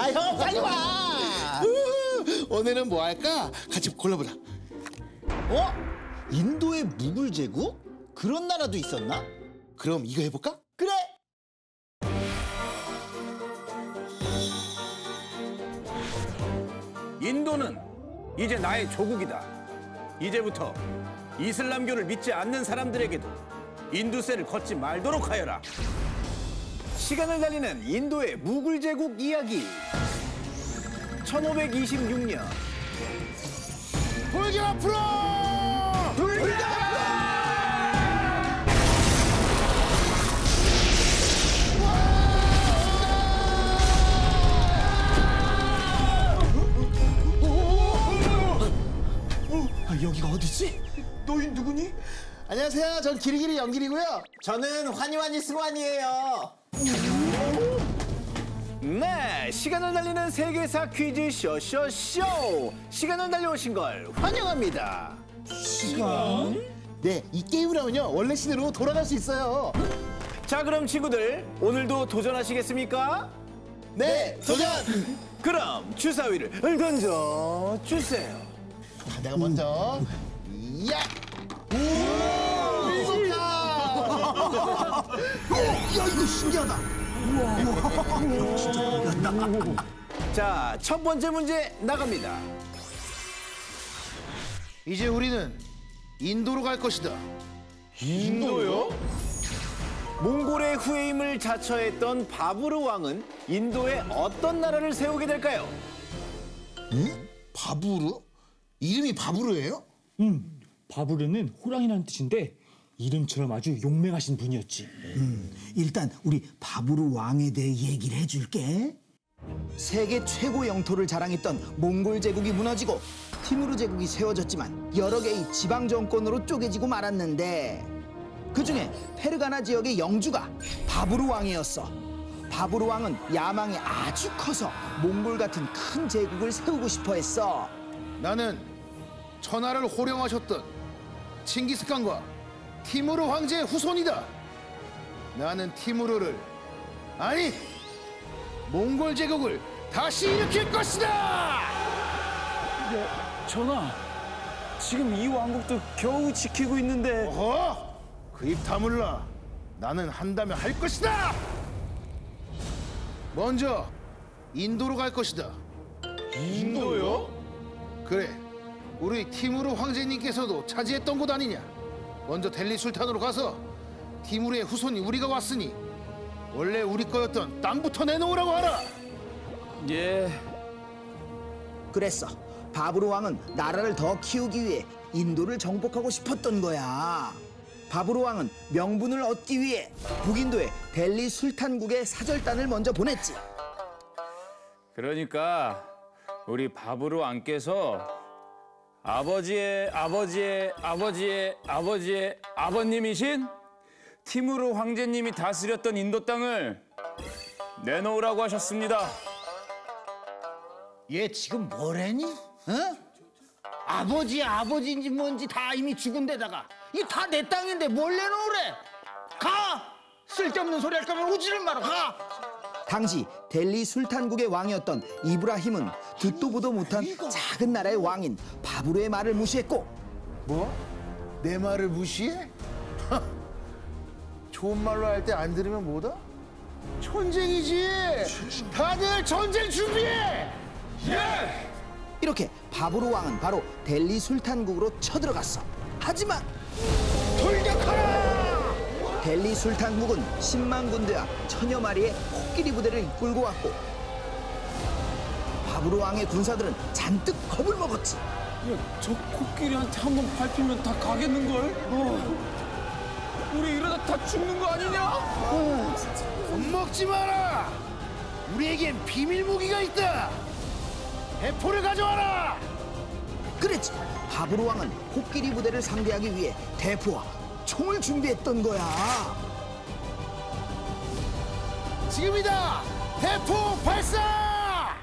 아, 형 빨리 와. 오늘은 뭐 할까? 같이 골라보자. 어? 인도의 무굴 제국? 그런 나라도 있었나? 그럼 이거 해볼까? 그래. 인도는 이제 나의 조국이다. 이제부터 이슬람교를 믿지 않는 사람들에게도 인두세를 걷지 말도록 하여라. 시간을 달리는 인도의 무굴 제국 이야기. 1526년 돌격 앞으로! 돌격 앞으로! 여기가 어디지? 너희 누구니? 안녕하세요. 전 기리기리 연길이고요. 저는 환희환희 승환이에요. 네, 시간을 달리는 세계사 퀴즈 쇼. 시간을 달려오신 걸 환영합니다. 시간? 네, 이 게임을 하면요 원래 시대로 돌아갈 수 있어요. 자, 그럼 친구들 오늘도 도전하시겠습니까? 네, 도전! 그럼 주사위를 던져 주세요. 내가 먼저. 야! 오! 무섭다! 야, 이거 신기하다. 자, 첫 번째 문제 나갑니다. 이제 우리는 인도로 갈 것이다. 인도요? 몽골의 후임을 자처했던 바부르 왕은 인도에 어떤 나라를 세우게 될까요? 응? 바부르? 이름이 바부르예요? 바부르는 호랑이라는 뜻인데 이름처럼 아주 용맹하신 분이었지. 일단 우리 바부르 왕에 대해 얘기를 해줄게. 세계 최고 영토를 자랑했던 몽골 제국이 무너지고 티무르 제국이 세워졌지만 여러 개의 지방 정권으로 쪼개지고 말았는데 그중에 페르가나 지역의 영주가 바부르 왕이었어. 바부르 왕은 야망이 아주 커서 몽골 같은 큰 제국을 세우고 싶어 했어. 나는 천하를 호령하셨던 칭기스칸과 티무르 황제의 후손이다. 나는 티무르를, 아니 몽골 제국을 다시 일으킬 것이다. 전하, 지금 이 왕국도 겨우 지키고 있는데. 어허! 그 입 다물라. 나는 한다면 할 것이다. 먼저 인도로 갈 것이다. 인도요? 그래, 우리 티무르 황제님께서도 차지했던 곳 아니냐. 먼저 델리 술탄으로 가서 티무르의 후손이 우리가 왔으니 원래 우리 거였던 땅부터 내놓으라고 하라. 예. 그랬어. 바부르 왕은 나라를 더 키우기 위해 인도를 정복하고 싶었던 거야. 바부르 왕은 명분을 얻기 위해 북인도에 델리 술탄국의 사절단을 먼저 보냈지. 그러니까 우리 바부르 왕께서 아버지의 아버님이신 티무르 황제님이 다스렸던 인도 땅을 내놓으라고 하셨습니다. 얘 지금 뭐래니? 어? 아버지인지 뭔지 다 이미 죽은 데다가 이게 다 내 땅인데 뭘 내놓으래? 가! 쓸데없는 소리 할 거면 오지를 마라. 가! 당시 델리 술탄국의 왕이었던 이브라힘은 듣도 보도 못한 작은 나라의 왕인 바부르의 말을 무시했고 뭐? 내 말을 무시해? 하, 좋은 말로 할 때 안 들으면 뭐다? 전쟁이지. 다들 전쟁 준비해. 예! 이렇게 바부르 왕은 바로 델리 술탄국으로 쳐들어갔어. 하지만 돌격하라. 델리 술탄국은 10만 군대와 천여 마리의 코끼리 부대를 이끌고 왔고 바부르 왕의 군사들은 잔뜩 겁을 먹었지. 야, 저 코끼리한테 한 번 밟히면 다 가겠는걸? 우리 이러다 다 죽는 거 아니냐? 겁먹지 마라. 우리에겐 비밀 무기가 있다. 대포를 가져와라. 그랬지. 바부르 왕은 코끼리 부대를 상대하기 위해 대포와 총을 준비했던 거야. 지금이다. 대포 발사.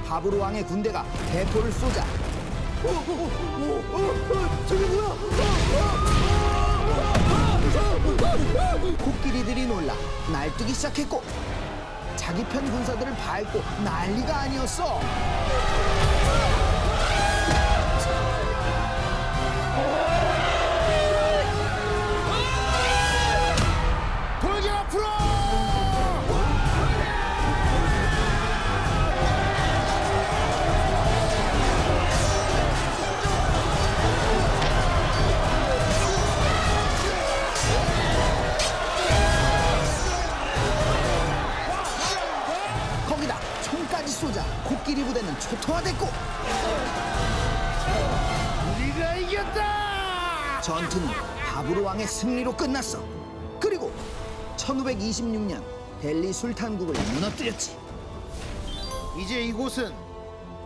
바부르 왕의 군대가 대포를 쏘자 저게 뭐야? 코끼리들이 놀라 날뛰기 시작했고 자기 편 군사들을 밟고 난리가 아니었어. 돌격 앞으로! 거기다 총까지 쏘자 코끼리 부대는 초토화됐고 우리가 이겼다! 전투는 바부르 왕의 승리로 끝났어. 그리고 1526년 델리 술탄국을 무너뜨렸지. 이제 이곳은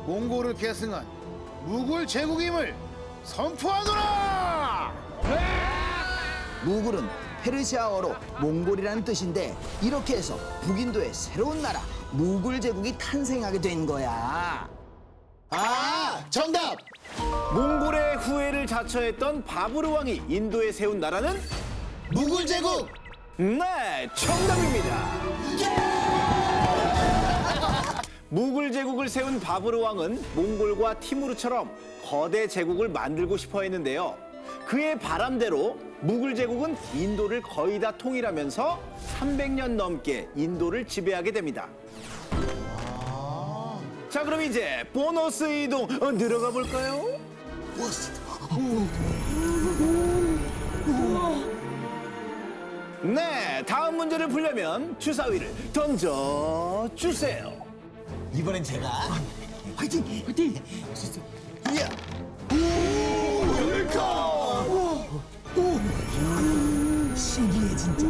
몽골을 계승한 무굴 제국임을 선포하노라! 무굴은 페르시아어로 몽골이라는 뜻인데 이렇게 해서 북인도의 새로운 나라 무굴 제국이 탄생하게 된 거야. 아, 정답! 몽골의 후예를 자처했던 바부르 왕이 인도에 세운 나라는 무굴 제국. 네, 정답입니다. 무굴 제국을 세운 바부르 왕은 몽골과 티무르처럼 거대 제국을 만들고 싶어 했는데요. 그의 바람대로 무굴 제국은 인도를 거의 다 통일하면서 300년 넘게 인도를 지배하게 됩니다. 자, 그럼 이제 보너스 이동 들어가 볼까요? 네, 다음 문제를 풀려면 주사위를 던져 주세요. 이번엔 제가. 화이팅! 화이팅! 야! 신기해 진짜.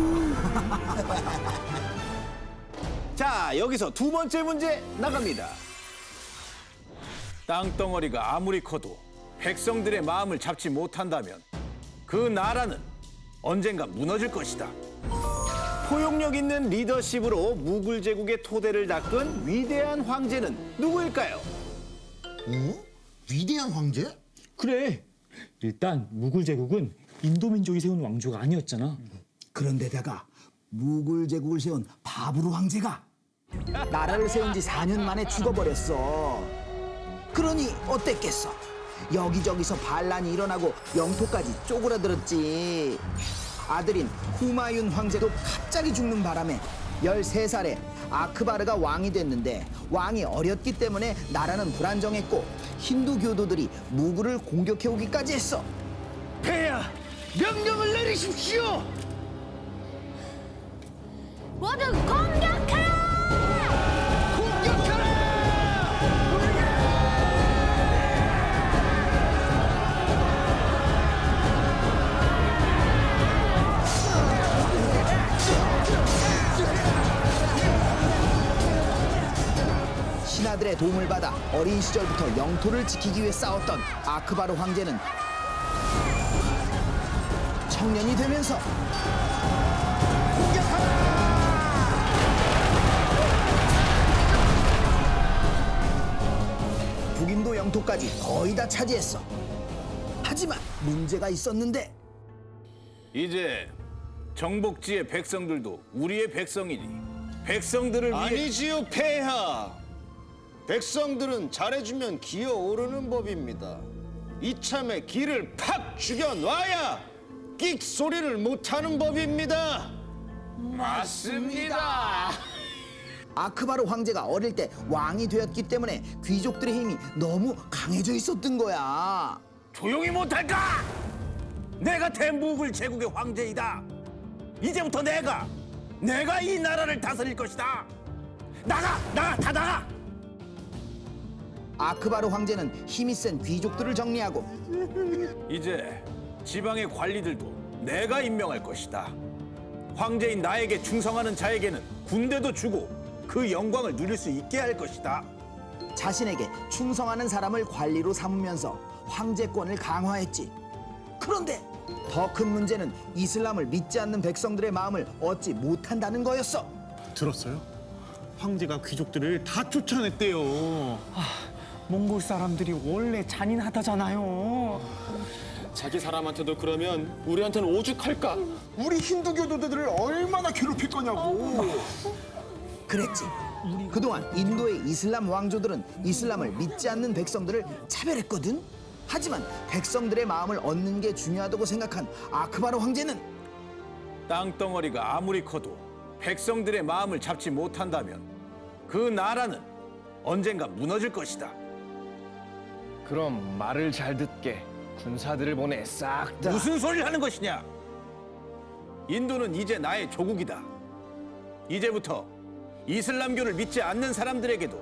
자, 여기서 두 번째 문제 나갑니다. 땅덩어리가 아무리 커도 백성들의 마음을 잡지 못한다면 그 나라는 언젠가 무너질 것이다. 포용력 있는 리더십으로 무굴 제국의 토대를 닦은 위대한 황제는 누구일까요? 위대한 황제? 그래. 일단 무굴 제국은 인도 민족이 세운 왕조가 아니었잖아. 그런데다가 무굴 제국을 세운 바부르 황제가 나라를 세운 지 4년 만에 죽어버렸어. 그러니 어땠겠어? 여기저기서 반란이 일어나고 영토까지 쪼그라들었지. 아들인 후마윤 황제도 갑자기 죽는 바람에 13살에 아크바르가 왕이 됐는데 왕이 어렸기 때문에 나라는 불안정했고 힌두 교도들이 무굴을 공격해오기까지 했어. 폐하, 명령을 내리십시오! 모두 공격하라! 신하들의 도움을 받아 어린 시절부터 영토를 지키기 위해 싸웠던 아크바르 황제는 청년이 되면서 북인도 영토까지 거의 다 차지했어. 하지만 문제가 있었는데 이제 정복지의 백성들도 우리의 백성이니 백성들을 위해 아니지요, 폐하. 백성들은 잘해주면 기어오르는 법입니다. 이참에 기를 팍 죽여놔야 끽 소리를 못하는 법입니다. 맞습니다. 아크바르 황제가 어릴 때 왕이 되었기 때문에 귀족들의 힘이 너무 강해져 있었던 거야. 조용히 못할까? 내가 대무굴 제국의 황제이다. 이제부터 내가 이 나라를 다스릴 것이다. 나가, 다 나가. 아크바르 황제는 힘이 센 귀족들을 정리하고 이제 지방의 관리들도 내가 임명할 것이다. 황제인 나에게 충성하는 자에게는 군대도 주고 그 영광을 누릴 수 있게 할 것이다. 자신에게 충성하는 사람을 관리로 삼으면서 황제권을 강화했지. 그런데 더 큰 문제는 이슬람을 믿지 않는 백성들의 마음을 얻지 못한다는 거였어. 들었어요? 황제가 귀족들을 다 쫓아냈대요. 몽골 사람들이 원래 잔인하다잖아요. 자기 사람한테도 그러면 우리한테는 오죽할까? 우리 힌두 교도들을 얼마나 괴롭힐 거냐고. 그랬지. 그동안 인도의 이슬람 왕조들은 이슬람을 믿지 않는 백성들을 차별했거든. 하지만 백성들의 마음을 얻는 게 중요하다고 생각한 아크바르 황제는 땅덩어리가 아무리 커도 백성들의 마음을 잡지 못한다면 그 나라는 언젠가 무너질 것이다. 그럼 말을 잘 듣게 군사들을 보내 싹 다. 무슨 소리를 하는 것이냐? 인도는 이제 나의 조국이다. 이제부터 이슬람교를 믿지 않는 사람들에게도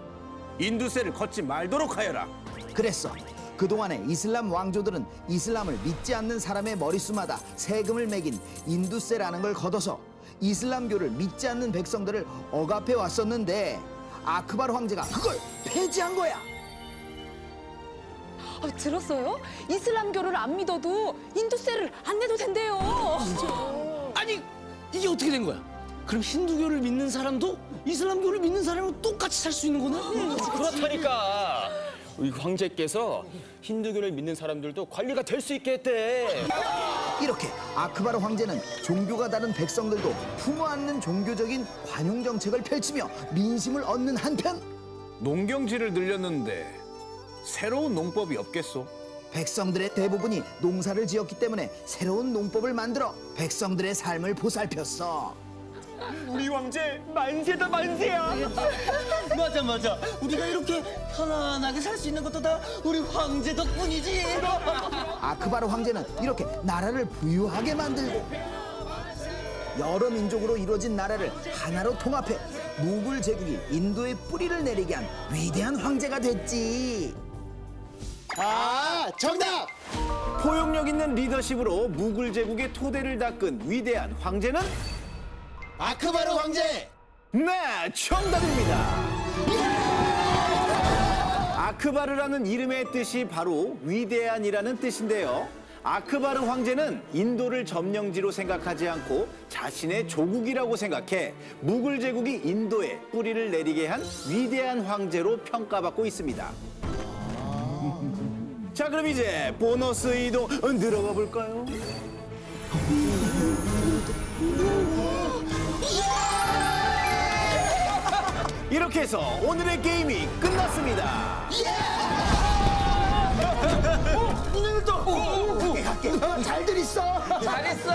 인두세를 걷지 말도록 하여라. 그랬어. 그동안의 이슬람 왕조들은 이슬람을 믿지 않는 사람의 머릿수마다 세금을 매긴 인두세라는 걸 걷어서 이슬람교를 믿지 않는 백성들을 억압해 왔었는데 아크바르 황제가 그걸 폐지한 거야. 들었어요? 이슬람교를 안 믿어도 인두세를 안 내도 된대요. 아니 이게 어떻게 된 거야? 그럼 힌두교를 믿는 사람도 이슬람교를 믿는 사람은 똑같이 살 수 있는 거네? 그렇다니까. 우리 황제께서 힌두교를 믿는 사람들도 관리가 될 수 있게 했대. 이렇게 아크바르 황제는 종교가 다른 백성들도 품어안는 종교적인 관용 정책을 펼치며 민심을 얻는 한편 농경지를 늘렸는데 새로운 농법이 없겠소? 백성들의 대부분이 농사를 지었기 때문에 새로운 농법을 만들어 백성들의 삶을 보살폈어. 우리 황제 만세다 만세야. 맞아. 우리가 이렇게 편안하게 살 수 있는 것도 다 우리 황제 덕분이지. 아크바르 황제는 이렇게 나라를 부유하게 만들고 여러 민족으로 이루어진 나라를 하나로 통합해 무굴 제국이 인도의 뿌리를 내리게 한 위대한 황제가 됐지. 아, 정답! 포용력 있는 리더십으로 무굴 제국의 토대를 닦은 위대한 황제는 아크바르 황제! 네, 정답입니다. 아크바르라는 이름의 뜻이 바로 위대한이라는 뜻인데요. 아크바르 황제는 인도를 점령지로 생각하지 않고 자신의 조국이라고 생각해 무굴 제국이 인도에 뿌리를 내리게 한 위대한 황제로 평가받고 있습니다. 자, 그럼 이제 보너스 이동 들어가 볼까요? 이렇게 해서 오늘의 게임이 끝났습니다. 갈게. 잘들 있어. 잘했어.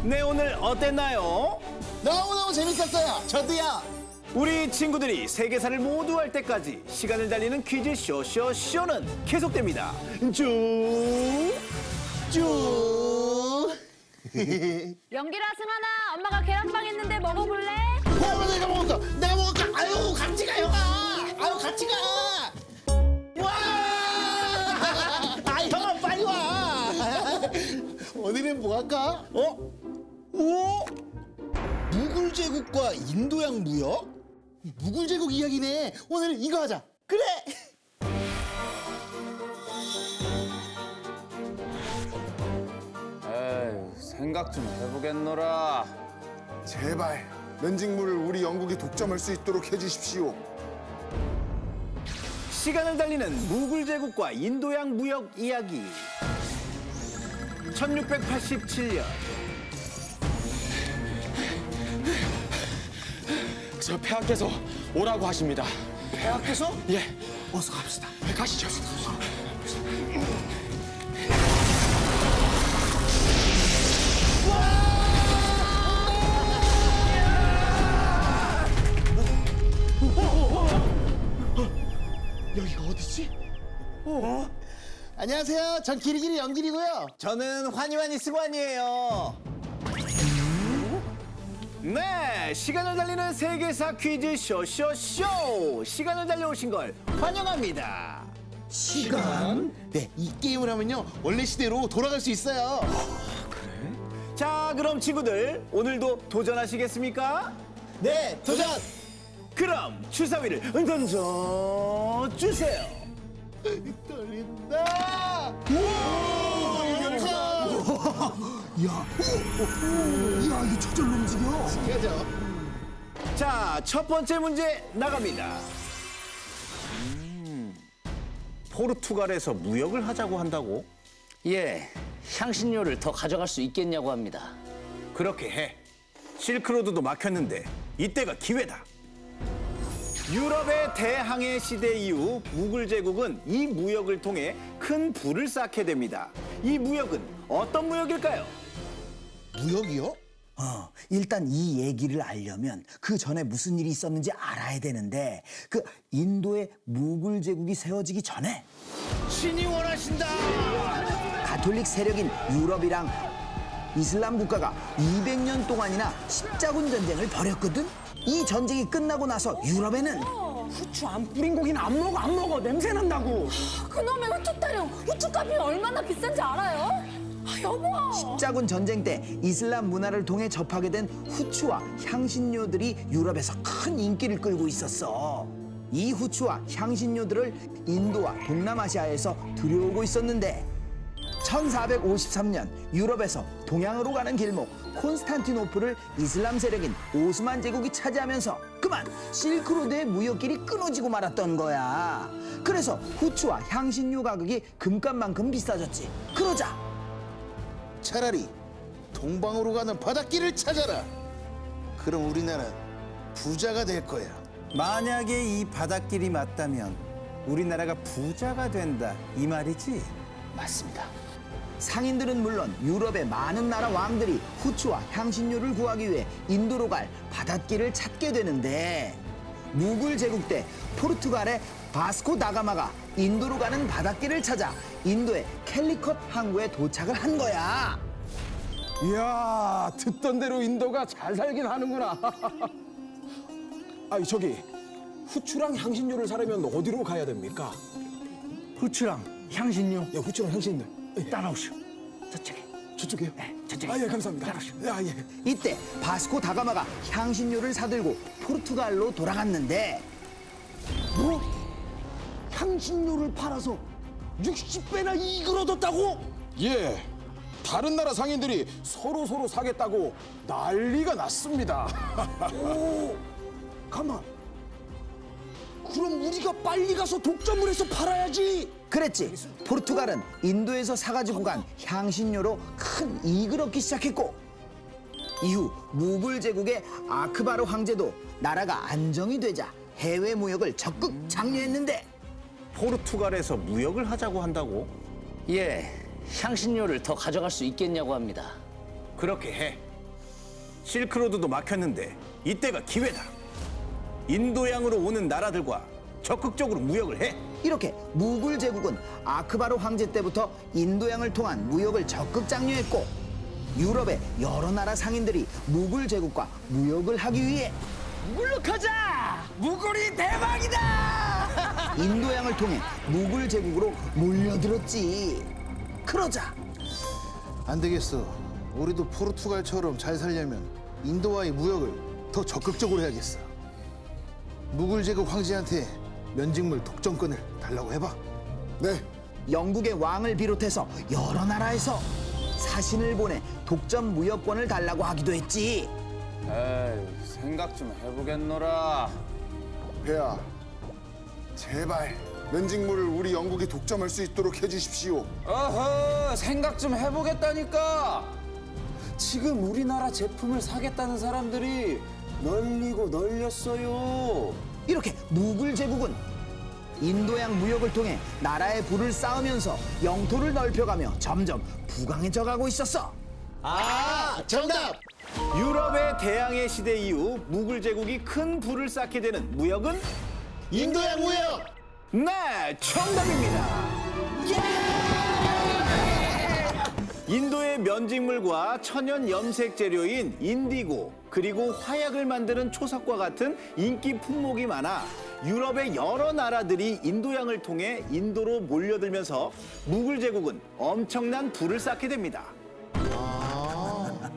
네, 오늘 어땠나요? 너무너무 재밌었어요. 저도요. 우리 친구들이 세계사를 모두 할 때까지 시간을 달리는 퀴즈 쇼는 계속됩니다. 쭉. 연기라 승하나, 엄마가 계란빵 했는데 먹어볼래? 내가 먹을까? 아유, 같이 가, 형아. 아유, 같이 가. 와! 아, 형아, 빨리 와. 오늘은 뭐 할까? 오? 무굴 제국과 인도양 무역? 무굴 제국 이야기네. 오늘은 이거 하자. 그래. 에이, 생각 좀 해보겠노라. 제발 면직물을 우리 영국이 독점할 수 있도록 해주십시오. 시간을 달리는 무굴 제국과 인도양 무역 이야기. 1687년. 저 폐하께서 오라고 하십니다. 폐하께서? 예. 어서 갑시다. 가시죠. 여기가 어디지? 안녕하세요. 전 기리기리 연길이고요. 저는 환희환희 승환이에요. 네, 시간을 달리는 세계사 퀴즈 쇼. 시간을 달려오신 걸 환영합니다. 시간? 네, 이 게임을 하면요 원래 시대로 돌아갈 수 있어요. 자, 그럼 친구들 오늘도 도전하시겠습니까? 네, 도전! 그럼 주사위를 던져 주세요. 떨린다! 야, 이게 저절로 움직여. 신기하죠? 자, 첫 번째 문제 나갑니다. 포르투갈에서 무역을 하자고 한다고? 예, 향신료를 더 가져갈 수 있겠냐고 합니다. 그렇게 해. 실크로드도 막혔는데 이때가 기회다. 유럽의 대항해 시대 이후 무굴 제국은 이 무역을 통해 큰 부를 쌓게 됩니다. 이 무역은 어떤 무역일까요? 무역이요? 일단 이 얘기를 알려면 그 전에 무슨 일이 있었는지 알아야 되는데 그 인도의 무굴 제국이 세워지기 전에 신이 원하신다. 가톨릭 세력인 유럽이랑 이슬람 국가가 200년 동안이나 십자군 전쟁을 벌였거든. 이 전쟁이 끝나고 나서 유럽에는 후추 안 뿌린 고기는 안 먹어. 냄새 난다고. 그놈의 후추타령 후추값이 얼마나 비싼지 알아요? 여보. 십자군 전쟁 때 이슬람 문화를 통해 접하게 된 후추와 향신료들이 유럽에서 큰 인기를 끌고 있었어. 이 후추와 향신료들을 인도와 동남아시아에서 들여오고 있었는데 1453년 유럽에서 동양으로 가는 길목 콘스탄티노플을 이슬람 세력인 오스만 제국이 차지하면서 그만 실크로드의 무역길이 끊어지고 말았던 거야. 그래서 후추와 향신료 가격이 금값만큼 비싸졌지. 그러자 차라리 동방으로 가는 바닷길을 찾아라. 그럼 우리나라는 부자가 될 거야. 만약에 이 바닷길이 맞다면 우리나라가 부자가 된다 이 말이지? 맞습니다. 상인들은 물론 유럽의 많은 나라 왕들이 후추와 향신료를 구하기 위해 인도로 갈 바닷길을 찾게 되는데 무굴 제국 때 포르투갈의 바스코 다가마가 인도로 가는 바닷길을 찾아 인도의 캘리컷 항구에 도착을 한 거야. 이야, 듣던 대로 인도가 잘 살긴 하는구나. 아니, 저기 후추랑 향신료를 사려면 어디로 가야 됩니까? 후추랑 향신료. 예, 후추랑 향신료. 따라오시오. 저쪽에. 저쪽이요? 네, 저쪽에. 아, 예, 감사합니다. 아, 예. 이때 바스코 다가마가 향신료를 사들고 포르투갈로 돌아갔는데 뭐? 향신료를 팔아서 60배나 이익을 얻었다고? 예. 다른 나라 상인들이 서로 사겠다고 난리가 났습니다. 오, 가만. 그럼 우리가 빨리 가서 독점을 해서 팔아야지. 그랬지. 포르투갈은 인도에서 사가지고 간 향신료로 큰 이익을 얻기 시작했고 이후 무굴 제국의 아크바르 황제도 나라가 안정이 되자 해외 무역을 적극 장려했는데 포르투갈에서 무역을 하자고 한다고? 예, 향신료를 더 가져갈 수 있겠냐고 합니다. 그렇게 해. 실크로드도 막혔는데 이때가 기회다. 인도양으로 오는 나라들과 적극적으로 무역을 해. 이렇게 무굴 제국은 아크바르 황제 때부터 인도양을 통한 무역을 적극 장려했고 유럽의 여러 나라 상인들이 무굴 제국과 무역을 하기 위해 무굴로 가자! 무굴이 대박이다! 인도양을 통해 무굴 제국으로 몰려들었지. 그러자 안 되겠어. 우리도 포르투갈처럼 잘 살려면 인도와의 무역을 더 적극적으로 해야겠어. 무굴 제국 황제한테 면직물 독점권을 달라고 해봐. 네. 영국의 왕을 비롯해서 여러 나라에서 사신을 보내 독점 무역권을 달라고 하기도 했지. 에이, 생각 좀 해보겠노라. 폐하, 제발 면직물을 우리 영국이 독점할 수 있도록 해주십시오. 어허, 생각 좀 해보겠다니까. 지금 우리나라 제품을 사겠다는 사람들이 널리고 널렸어요. 이렇게 무굴 제국은 인도양 무역을 통해 나라의 부를 쌓으면서 영토를 넓혀가며 점점 부강해져 가고 있었어. 아, 정답! 유럽의 대항해 시대 이후 무굴 제국이 큰 부를 쌓게 되는 무역은 인도양 무역! 네, 정답입니다. 인도의 면직물과 천연 염색 재료인 인디고 그리고 화약을 만드는 초석과 같은 인기 품목이 많아 유럽의 여러 나라들이 인도양을 통해 인도로 몰려들면서 무굴 제국은 엄청난 부를 쌓게 됩니다.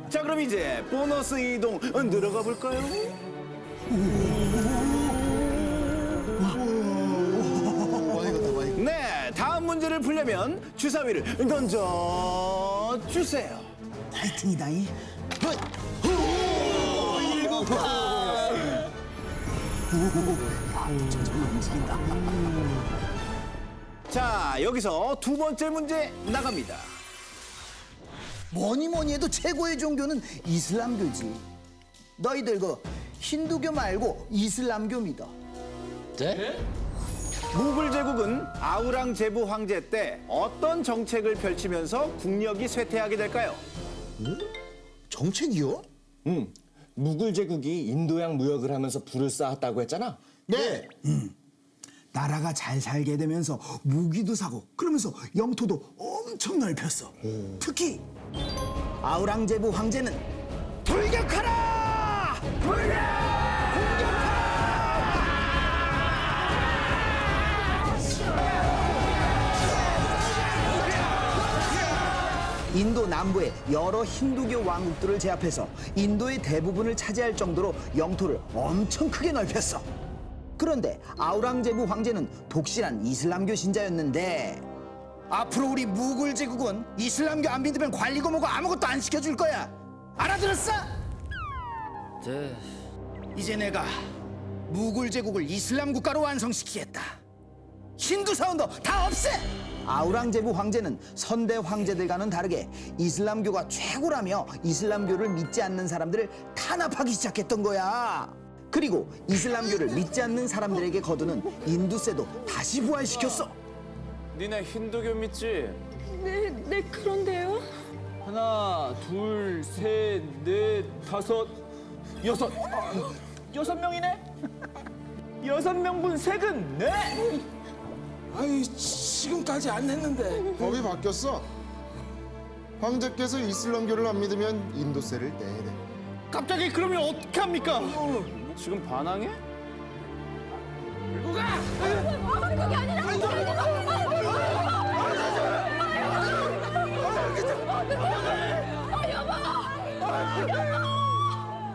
자, 그럼 이제 보너스 이동 들어가 볼까요? 네, 다음 문제를 풀려면 주사위를 던져 주세요. 파이팅이다이. 점점 움직인다. 자, 여기서 두 번째 문제 나갑니다. 뭐니 해도 최고의 종교는 이슬람교지. 너희들 그 힌두교 말고 이슬람교 믿어. 네? 무굴 제국은 아우랑제부 황제 때 어떤 정책을 펼치면서 국력이 쇠퇴하게 될까요? 정책이요? 무굴 제국이 인도양 무역을 하면서 부를 쌓았다고 했잖아. 네. 나라가 잘 살게 되면서 무기도 사고 그러면서 영토도 엄청 넓혔어. 특히 아우랑제부 황제는 돌격하라! 인도 남부의 여러 힌두교 왕국들을 제압해서 인도의 대부분을 차지할 정도로 영토를 엄청 크게 넓혔어. 그런데 아우랑제부 황제는 독실한 이슬람교 신자였는데 앞으로 우리 무굴 제국은 이슬람교 안 믿으면 관리고 뭐고 아무것도 안 시켜줄 거야. 알아들었어? 네. 이제 내가 무굴 제국을 이슬람 국가로 완성시키겠다. 힌두 사원도 다 없애! 아우랑제부 황제는 선대 황제들과는 다르게 이슬람교가 최고라며 이슬람교를 믿지 않는 사람들을 탄압하기 시작했던 거야. 그리고 이슬람교를 믿지 않는 사람들에게 거두는 인두세도 다시 부활시켰어. 니네 힌두교 믿지? 네, 그런데요. 하나, 둘, 셋, 넷, 다섯, 여섯. 6명이네? 6명분 색은 네! 아이, 지금까지 안 냈는데. 법이 바뀌었어. 황제께서 이슬람교를 안 믿으면 인도세를 내야 돼. 갑자기 그러면 어떻게 합니까? 지금 반항해? 그게 아니라.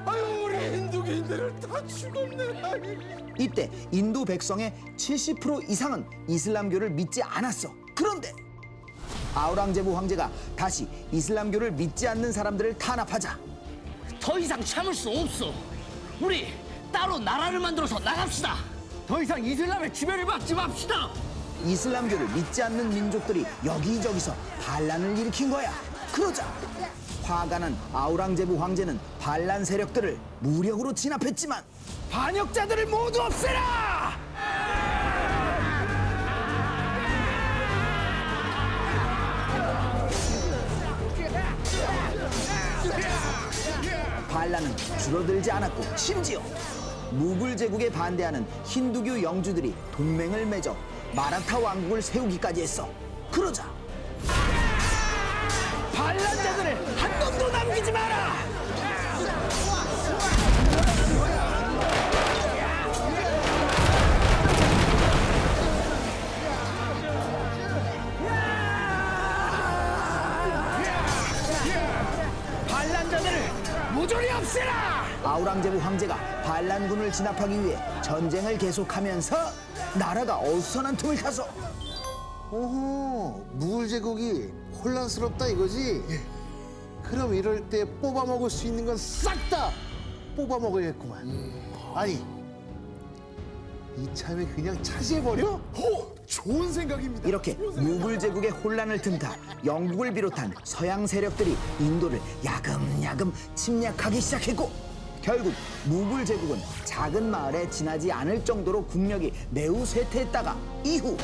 아유, 우리 힌두교인들을 다 죽었네. 이때 인도 백성의 70% 이상은 이슬람교를 믿지 않았어. 그런데 아우랑제부 황제가 다시 이슬람교를 믿지 않는 사람들을 탄압하자 더 이상 참을 수 없어. 우리 따로 나라를 만들어서 나갑시다. 더 이상 이슬람의 지배를 받지 맙시다. 이슬람교를 믿지 않는 민족들이 여기저기서 반란을 일으킨 거야. 그러자 화가 난 아우랑제부 황제는 반란 세력들을 무력으로 진압했지만 반역자들을 모두 없애라! 반란은 줄어들지 않았고 심지어 무굴 제국에 반대하는 힌두교 영주들이 동맹을 맺어 마라타 왕국을 세우기까지 했어. 그러자 반란자들을 한 놈도 남기지 마라! 반란자들을 모조리 없애라! 아우랑제부 황제가 반란군을 진압하기 위해 전쟁을 계속하면서 나라가 어수선한 틈을 타서 오호, 무굴 제국이 혼란스럽다 이거지? 그럼 이럴 때 뽑아먹을 수 있는 건 싹 다 뽑아먹어야겠구만. 아니, 이참에 그냥 차지해버려? 좋은 생각입니다. 이렇게 무굴 제국의 혼란을 틈타 영국을 비롯한 서양 세력들이 인도를 야금야금 침략하기 시작했고 결국 무굴 제국은 작은 마을에 지나지 않을 정도로 국력이 매우 쇠퇴했다가 이후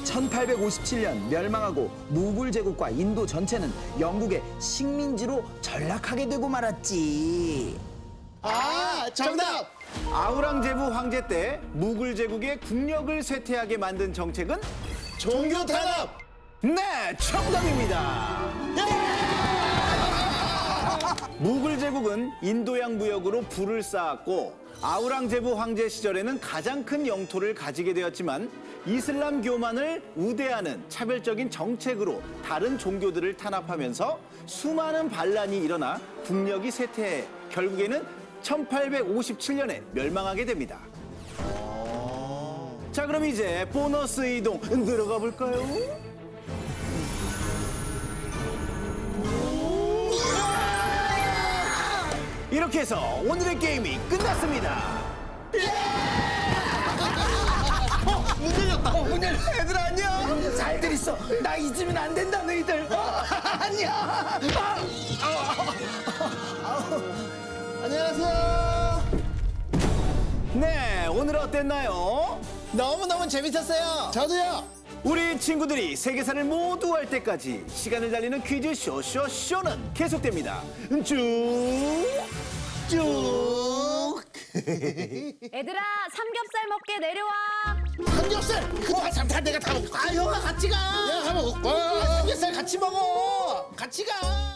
1857년 멸망하고 무굴 제국과 인도 전체는 영국의 식민지로 전락하게 되고 말았지. 아, 정답! 아우랑제부 황제 때 무굴 제국의 국력을 쇠퇴하게 만든 정책은 종교 탄압! 네, 정답입니다. 무굴 제국은 인도양 무역으로 부를 쌓았고 아우랑제부 황제 시절에는 가장 큰 영토를 가지게 되었지만 이슬람교만을 우대하는 차별적인 정책으로 다른 종교들을 탄압하면서 수많은 반란이 일어나 국력이 쇠퇴해 결국에는 1857년에 멸망하게 됩니다. 자, 그럼 이제 보너스 이동 들어가 볼까요? 이렇게 해서 오늘의 게임이 끝났습니다. 문 열렸다. 문 열렸. 얘들아 안녕. 잘들 있어. 나 잊으면 안 된다 너희들. 안녕. 안녕하세요. 네, 오늘 어땠나요? 너무너무 재밌었어요. 저도요. 우리 친구들이 세계사를 모두 알 때까지 시간을 달리는 퀴즈 쇼쇼쇼는 계속됩니다. 쭉. 얘들아, 삼겹살 먹게 내려와. 삼겹살. 다 내가 다 먹고. 아, 형아 같이 가. 야, 한번 먹고. 삼겹살 같이 먹어. 같이 가.